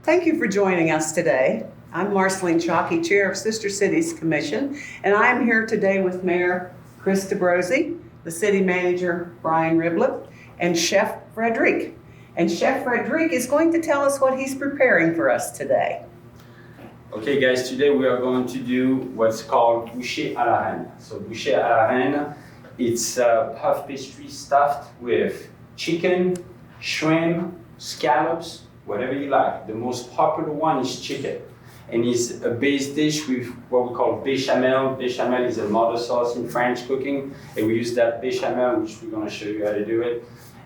Thank you for joining us today. I'm Marceline Chalky, Chair of Sister Cities Commission, and I am here today with Mayor Chris DeBrosi, the City Manager Brian Riblett, and Chef Frederic. And Chef Frederic is going to tell us what he's preparing for us today. Okay guys, today we are going to do what's called Bouchée à la Reine. So Bouchée à la Reine, it's puff pastry stuffed with chicken, shrimp, scallops, whatever you like. The most popular one is chicken. And it's a base dish with what we call bechamel. Bechamel is a mother sauce in French cooking. And we use that bechamel, which we're gonna show you how to do it.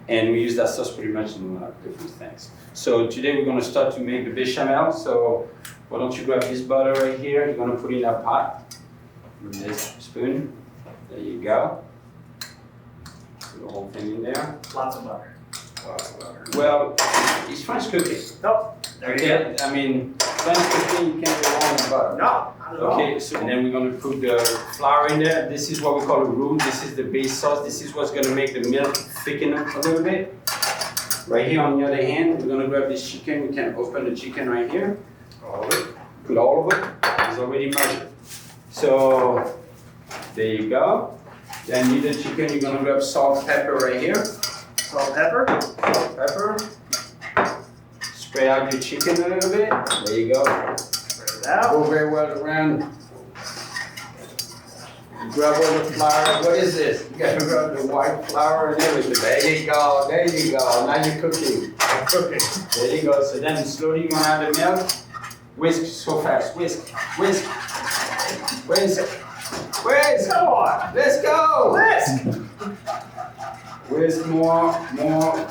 And we use that sauce pretty much in different things. So today we're gonna start to make the bechamel. So why don't you grab this butter right here. You're gonna put it in a pot with this spoon. There you go. Put the whole thing in there. Lots of butter. Lots of butter. Well, it's French cooking. Nope. There you go. I mean, French cooking, you can't go wrong with butter. No, not at all. Okay, so then we're gonna put the flour in there. This is what we call a roux. This is the base sauce. This is what's gonna make the milk thicken up a little bit. Right here on the other hand, we're gonna grab this chicken. We can open the chicken right here. All of it. Put all of it. It's already measured. So there you go. Then you the chicken, you're gonna grab salt, pepper right here. Salt, pepper. Salt, pepper. Spray out your chicken a little bit. There you go. Spread it out. Go very well around. Grab all the flour. What is this? You gotta grab the white flour and everything. There you go. There you go. Now you're cooking. I'm cooking. There you go. So then slowly you're gonna add the milk. Whisk so fast. Whisk. Whisk. Whisk. Whisk. Come on. Let's go. Whisk. Whisk more.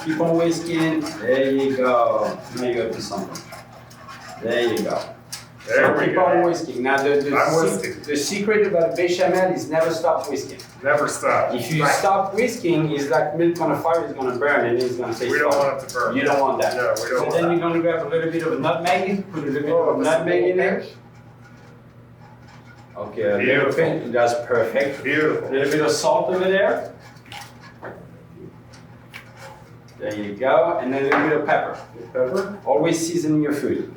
Keep on whisking. There you go. Now you gotta do something. There you go. There we keep go. on whisking. Now the secret about bechamel is never stop whisking. Never stop. If you stop whisking, it's like milk on a fire is gonna burn and it's gonna taste. We don't want it to burn. You don't want that. No, we don't want then that. you're gonna grab a little bit of nutmeg. Put a little bit of nutmeg in there. Okay, a little bit. That's perfect. Beautiful. A little bit of salt over there. There you go. And then a little bit of pepper. Pepper. Always season your food.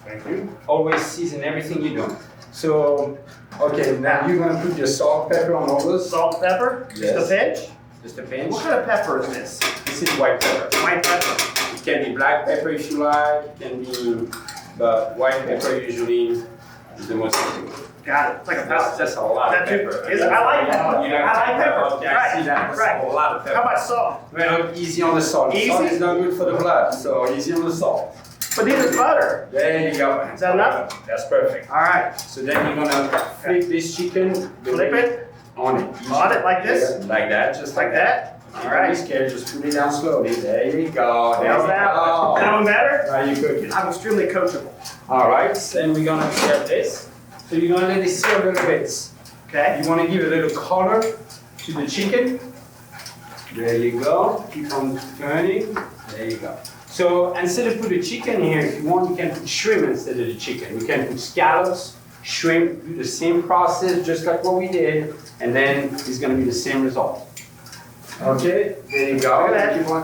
Thank you. Always season everything you do. So, okay, now you're gonna put your salt, pepper on all this. Salt, pepper. Yes. Just a pinch. Just a pinch. What kind of pepper is this? This is white pepper. White pepper. It can be black pepper if you like. It can be, but white pepper usually is the most typical. Got it. It's like a powder. That's a lot of That too- pepper. is it? I like pepper. You I like pepper. Okay, I see that. That's Right. a lot of pepper. How about salt? Well, easy on the salt. Easy? Salt is not good for the blood, so easy on the salt. But these are butter. There you go. Is that enough? That's perfect. All right. So then you're gonna flip this chicken. Flip it. On it. On it like this? Yeah, like that, just Like that? All right. Scared, just put it down slowly. There you go. There How's you that? go. That one better? Now you cook it. I'm extremely coachable. All right. Then we're gonna grab this. So you're gonna let it sit a little bit. Okay. You want to give a little color to the chicken. There you go. Keep on turning. There you go. So instead of put the chicken here, if you want, you can put shrimp instead of the chicken. You can put scallops, shrimp, do the same process, just like what we did, and then it's going to be the same result. Okay, there you go.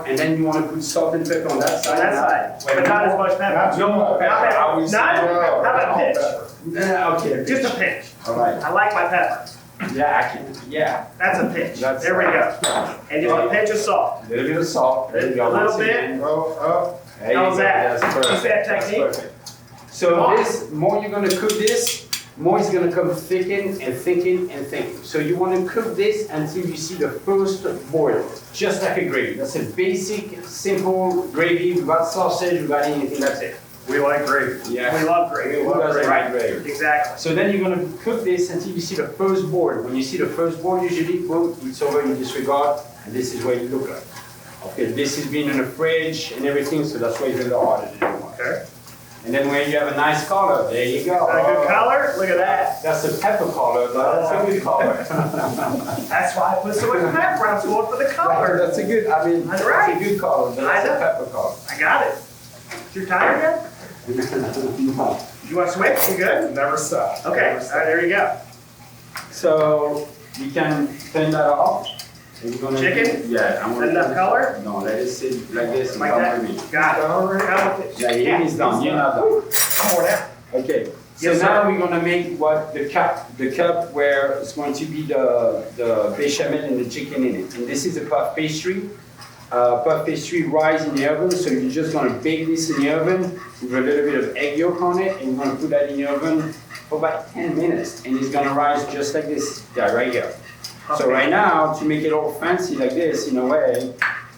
And then you want to put salt and pepper on that side. On that side. But not as much pepper. No more pepper. I will say Not? no. How about a pinch? Okay. Just a pinch. All right. I like my pepper. Yeah, I can. Yeah. That's a pinch. That's- There we go. And just a pinch of salt. A little bit of salt. There you go. A little Once bit. again. Oh. There you How's go. that? That's perfect. Is that That's technique? perfect. So this, more you're gonna cook this, more it's gonna come thicken and thicken and thicken. So you wanna cook this until you see the first boil, just like a gravy. That's a basic, simple gravy without sausage, without anything, that's it. We like gravy. Yeah. We love gravy. Who doesn't like gravy? Exactly. So then you're gonna cook this until you see the first boil. When you see the first boil, usually, boom, it's over, you disregard, and this is what you look like. Okay, this has been in the fridge and everything, so that's why it's a little harder to do. Okay. And then when you have a nice color, there you go. Got a good color? Look at that. That's a pepper color, but that's a good color. That's why I put so much pepper. I'm going for the color. That's a good, I mean, That's that's right. a good color, but that's I know. a pepper color. I got it. You're tired yet? No. You want to switch? You good? Never stop. Okay. Never All stop. right, there you go. So we can turn that off. And we're gonna Chicken? Yeah. I'm gonna Enough color? No, let it sit like this and Like come that? with me. Got it. Yeah, he's done. You're not done. More now. Okay. So Yes, now sir. we're gonna make what the cup where it's going to be the bechamel and the chicken in it. And this is a puff pastry. Puff pastry rise in the oven, so you're just gonna bake this in the oven with a little bit of egg yolk on it, and you're gonna put that in the oven for about 10 minutes, and it's gonna rise just like this guy right here. So right now, to make it all fancy like this, in a way,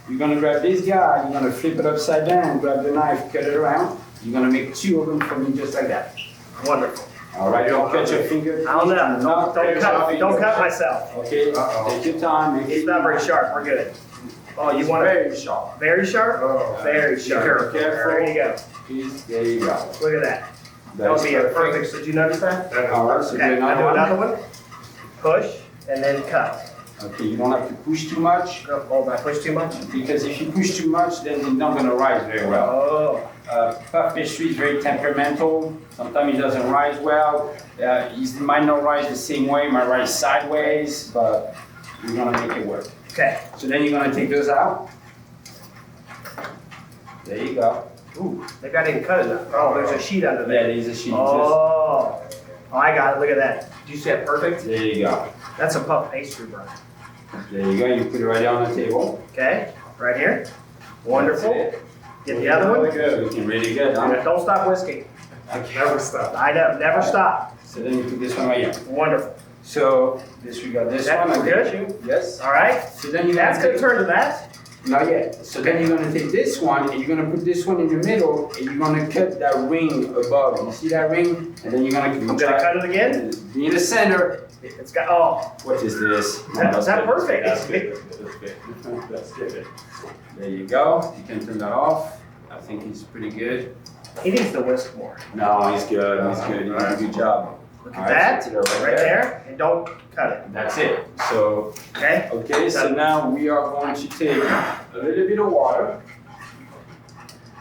you're gonna grab this guy, you're gonna flip it upside down, grab the knife, cut it around. You're gonna make 2 of them for me just like that. Wonderful. All right, don't cut your finger. I don't know. Don't cut myself. Okay, take your time. It's not very sharp. We're good. Oh, you want it very sharp. very sharp? Oh, Very sharp. careful. There you go. Please, there you go. Look at that. That would be a perfect. Did you notice that? All right, so Okay, do I do another one. another one. Push and then cut. Okay, you don't have to push too much, Oh, I push too much? because if you push too much, then it's not gonna rise very well. Oh, Puff pastry is very temperamental. Sometimes it doesn't rise well. It might not rise the same way, it might rise sideways, but we're gonna make it work. okay. So then you're gonna take those out. There you go. Ooh, maybe I didn't cut enough. Oh, there's a sheet under There there. is a sheet. Oh, I got it. Look at that. Do you see that perfect? There you go. That's a puff pastry, bro. There you go. You put it right there on the table. Okay, right here. Wonderful. That's it. Get the other one. Looking really good, huh? Don't stop whisking. Never stop. I know, never stop. So then you put this one right here. Wonderful. So disregard this That one. I good? got you. Yes. All right. So then you're That's gonna gonna turn to that. Not yet. So then you're gonna take this one and you're gonna put this one in the middle and you're gonna cut that ring above. You see that ring? And then you're gonna I'm gonna cut it again. Be in the center. It's got, oh, What is this? is that perfect? That's good. That's good. There you go. You can turn that off. I think he's pretty good. He needs to whisk more. No, he's good. He's good. He did a good job. Look All at right, that, so put it right there, and don't cut it, That's it. So, okay? okay, so now we are going to take a little bit of water.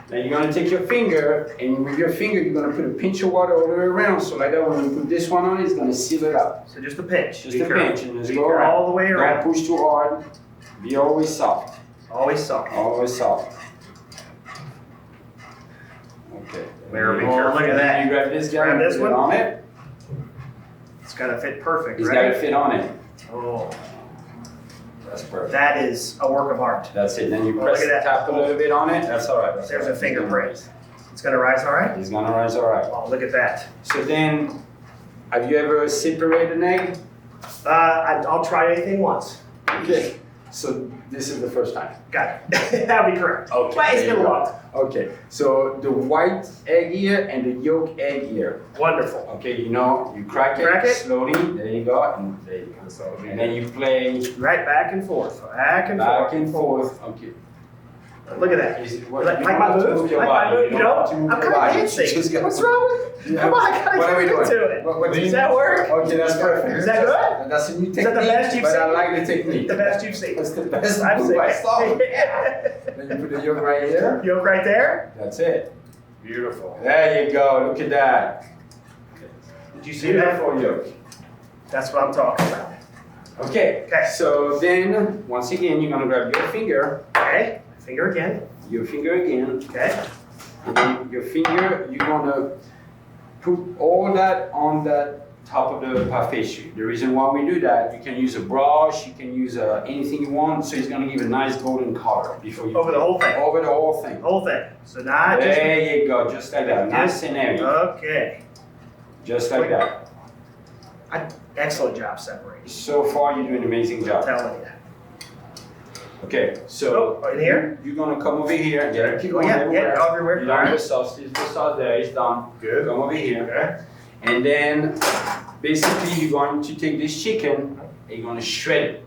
Then you're gonna take your finger, and with your finger, you're gonna put a pinch of water all the way around. So like that, when you put this one on, it's gonna seal it up. So just a pinch. Just Be a careful. pinch, and just Be go careful around. all the way Don't around. push too hard. Be always soft. Always soft. Always soft. Okay. Very careful. Look at that. You grab this guy, Grab this put it one. on it. It's gotta fit perfect, He's gotta right? fit on it. Oh, That's perfect. that is a work of art. That's it. Then you Oh, press look at that. tap a little bit on it. That's all right. That's There's all a right. fingerprint. It's gonna rise all right? It's gonna rise all right. Oh, look at that. So then, have you ever separated an egg? I'll try anything once. Okay. So this is the first time. Got it. That'll be correct. Okay. But it's there been you a go. long. Okay. So the white egg here and the yolk egg here. Wonderful. Okay. You know, you crack Crack it it. slowly. There you go. And there you go. And then you play Right, back and forth, back and back forth. and forth. Okay. Look at that. Is it what? Like you my don't have to move? move your Like my body. move, You you don't know? have to move I'm your kinda body. dancing. You just gotta- What's wrong with Yeah. Come on, I gotta What are we get doing? into it. What Does that work? Okay, that's perfect. Is that good? That's a new technique. Is that the best you've but I seen? like the technique. The best you've seen. That's the best I've move seen I it. saw. Yeah. Then you put the yolk right here. Yolk right there. That's it. Beautiful. There you go. Look at that. Did you see that? Beautiful yolk. That's what I'm talking about. Okay. Okay. So then, once again, you're gonna grab your finger, Okay. Finger again. your finger again, Okay. and then your finger. You're gonna put all that on that top of the puff pastry. The reason why we do that, you can use a brush, you can use anything you want. So it's gonna give a nice golden color before you Over the whole thing. over the whole thing. Whole thing. So not just. There you go, just like that. Nice and heavy, Okay. just like that. Excellent job separating. So far, you're doing an amazing I'm job. telling you. Okay, so Oh, in here? you're gonna come over here. Yeah, keep Oh, going yeah, everywhere. yeah, everywhere. You don't the sauce. There's the sauce there. It's done. Good. Come over here. Okay. And then, basically, you're going to take this chicken and you're gonna shred it.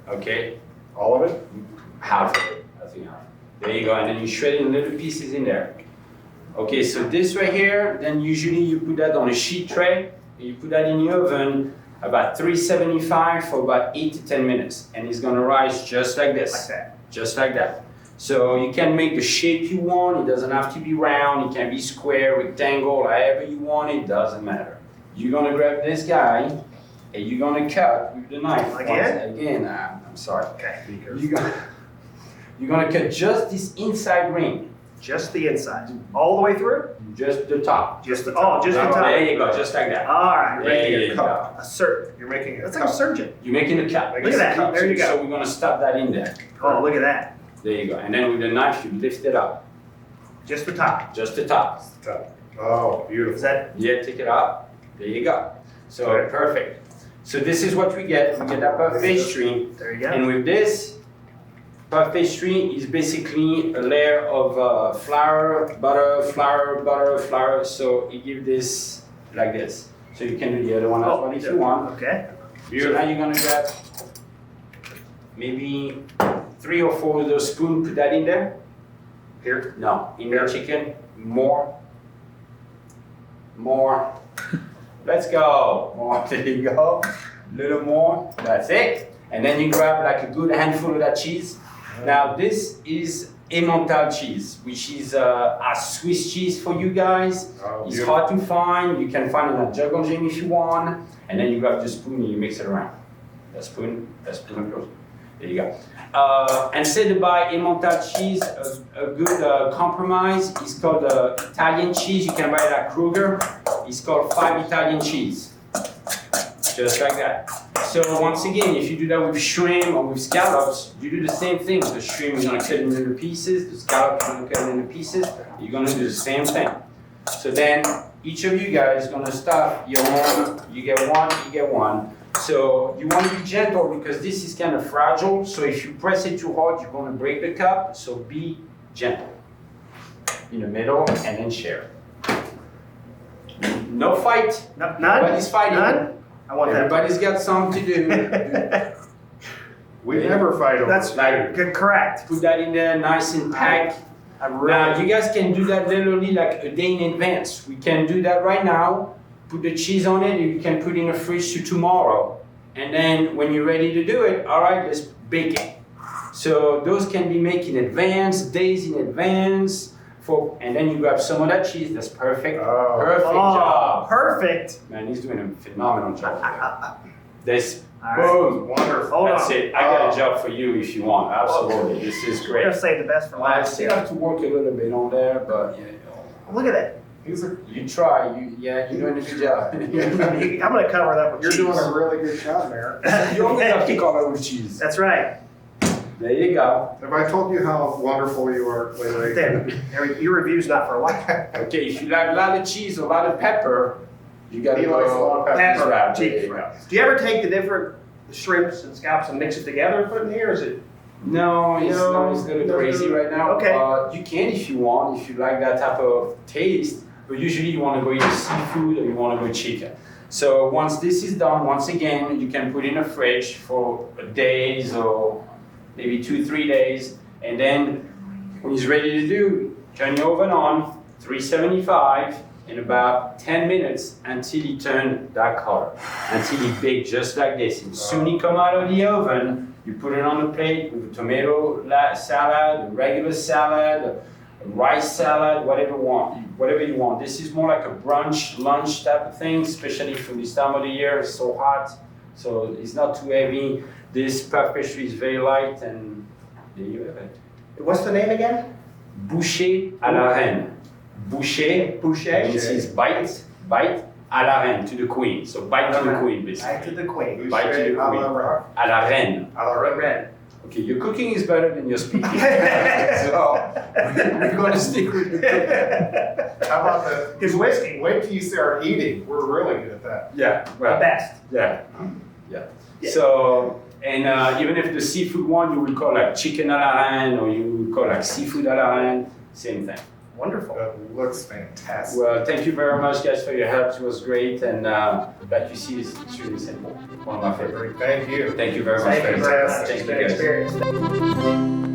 Okay, All of it? half of it. I think half. There you go. And then you shred it in little pieces in there. Okay, so this right here. Then usually you put that on a sheet tray. And you put that in the oven about 375 for about 8 to 10 minutes, and it's gonna rise just like this. Like that. Just like that. So you can make the shape you want. It doesn't have to be round. It can be square, rectangle, however you want. It doesn't matter. You're gonna grab this guy and you're gonna cut with the knife. Again? I'm sorry. Okay. You're gonna cut just this inside ring. Just the inside. All the way through? Just the top. Just the top. There you go, just like that. All right. There you go. You're making That's like a surgeon. You're making a cut. Look at that. There you go. So we're gonna stuff that in there. Oh, look at that. There you go. And then with the knife, you lift it up. Just the top. Just the top. Oh, beautiful. Is that? Yeah, take it out. There you go. So Okay. perfect. So this is what we get. We get that puff pastry. There you go. And with this, puff pastry is basically a layer of flour, butter, flour, butter, flour. So you give this like this. So you can do the other one as well if you want. Okay. So now you're gonna grab maybe 3 or 4 of those spoons, put that in there. Here. No, in the chicken, more. Let's go, more, there you go. Little more, that's it. And then you grab like a good handful of that cheese. Now this is Emmental cheese, which is a Swiss cheese for you guys. It's hard to find. You can find it at Jug if you want. And then you grab the spoon and you mix it around. That spoon, there you go. Instead of buy Emmental cheese, a good compromise is called Italian cheese. You can buy it at Kroger. It's called 5 Italian cheese. Just like that. So once again, if you do that with shrimp or with scallops, you do the same thing. The shrimp, you're gonna cut it into pieces. The scallops, you're gonna cut it into pieces. You're gonna do the same thing. So then each of you guys is gonna stuff your own. You get one, you get one. So you want to be gentle because this is kind of fragile. So if you press it too hard, you're going to break the cup. So be gentle. In the middle and then share. No fight. None? Nobody's fighting. None? I want that. Everybody's got something to do. We never fight over That's food. correct. Put that in there, nice and packed. Now you guys can do that literally like a day in advance. We can do that right now. Put the cheese on it, and you can put it in the fridge to tomorrow. And then when you're ready to do it, all right, let's bake it. So those can be made in advance, days in advance. And then you grab some of that cheese, that's perfect. Oh. Perfect job. Perfect. Man, he's doing a phenomenal job. This, All boom. Wonderful. Hold That's on. it. I got a job for you if you want. Absolutely. This is We're going great. to save the best for I last. still have to work a little bit on there, but yeah. Look at that. You try. You're doing a good job. I'm going to cover that with You're cheese. doing a really good job, Mayor. You always have to cover with cheese. That's right. There you go. Have I told you how wonderful you are lately? There, your review's not for a while. Okay, if you like a lot of cheese, a lot of pepper, you gotta He likes a lot go of pepper. this route. Cheese. There you go. Do you ever take the different shrimps and scallops and mix it together and put it in here? Or is it? No, it's No, a little no, crazy right now. Okay. You can if you want, if you like that type of taste, but usually you want to go either seafood or you want to go chicken. So once this is done, once again, you can put it in the fridge for days or maybe 2-3 days, and then when it's ready to do, turn your oven on, 375, in about 10 minutes until it turns that color, until it bakes just like this. And soon it come out of the oven, you put it on the plate with a tomato salad, a regular salad, a rice salad, whatever you want. This is more like a brunch, lunch type of thing, especially for this time of the year. It's so hot, so it's not too heavy. This puff pastry is very light, and there you have it. What's the name again? Bouchée à la reine. Bouchée. Bouchée. This is bite à la reine, to the queen. So bite to the queen, basically. Back to the queen. Bite to the queen. À la reine. Red. Okay, your cooking is better than your speaking. So we're going to stick with your cooking. How about the His whiskey. Wait till you start eating. We're really good at that. Yeah, The well, best. yeah. Yeah. So, and even if the seafood one, you would call like chicken à la reine, or you would call like seafood à la reine, same thing. Wonderful. That looks fantastic. Well, thank you very much, guys, for your help. It was great, and like you see, it's really simple. One of my favorite. Thank you. Thank you very much. Thank you very much. Thank It's you, been an guys. experience.